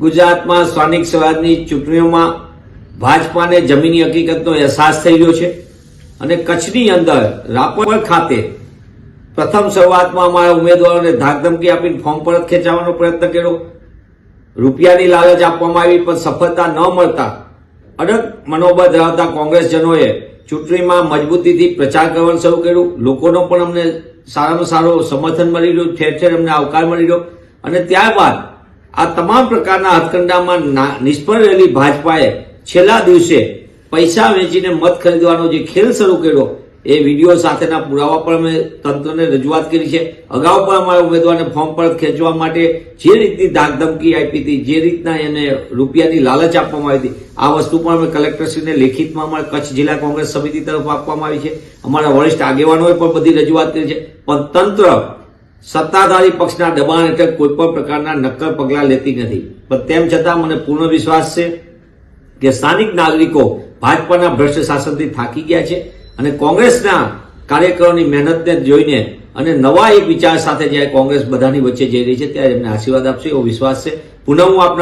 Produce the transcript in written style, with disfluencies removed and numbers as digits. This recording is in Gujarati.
ગુજરાતમાં સ્થાનિક સ્વરાજની ચૂંટણીઓમાં ભાજપાને જમીની હકીકતનો અહેસાસ થઈ રહ્યો છે અને કચ્છની અંદર રાપર ખાતે પ્રથમ શરૂઆતમાં અમારા ઉમેદવારોને ધાકધમકી આપીને ફોર્મ પરત ખેંચવાનો પ્રયત્ન કર્યો. રૂપિયાની લાલચ આપવામાં આવી પણ સફળતા ન મળતા અડગ મનોબળ ધરાવતા કોંગ્રેસજનોએ ચૂંટણીમાં મજબૂતીથી પ્રચાર કરવાનું શરૂ કર્યું. લોકોનો પણ અમને સારામાં સારો સમર્થન મળી રહ્યું, ઠેર ઠેર અમને આવકાર મળી રહ્યો અને ત્યારબાદ આ તમામ પ્રકારના હથકંડામાં નિષ્ફળ રહેલી ભાજપાએ છેલ્લા દિવસે પૈસા વેચીને મત ખરીદવાનો જે ખેલ શરૂ કર્યો એ વિડીયો સાથેના પુરાવા પણ અમે તંત્રને રજૂઆત કરી છે. અગાઉ પણ અમારા ઉમેદવારને ફોર્મ પરત ખેંચવા માટે જે રીતની ધાકધમકી આપી હતી, જે રીતના એને રૂપિયાની લાલચ આપવામાં આવી હતી, આ વસ્તુ પણ અમે કલેક્ટરશ્રીને લેખિતમાં અમારા કચ્છ જિલ્લા કોંગ્રેસ સમિતિ તરફ આપવામાં આવી છે. અમારા વરિષ્ઠ આગેવાનોએ પણ બધી રજૂઆત કરી છે. પણ તંત્ર સત્તાધારી પક્ષના દબાણ હેઠળ કોઈ પણ પ્રકારના નક્કર પગલાં લેતી નથી. પણ તેમ છતાં મને પૂર્ણ વિશ્વાસ છે કે સ્થાનિક નાગરિકો ભાજપાના ભ્રષ્ટ શાસનથી થાકી ગયા છે અને કોંગ્રેસના કાર્યકરોની મહેનતને જોઈને અને નવા એક વિચાર સાથે જ્યારે કોંગ્રેસ બધાની વચ્ચે જઈ રહી છે ત્યારે એમને આશીર્વાદ આપશે એવો વિશ્વાસ છે. પુનઃ હું આપના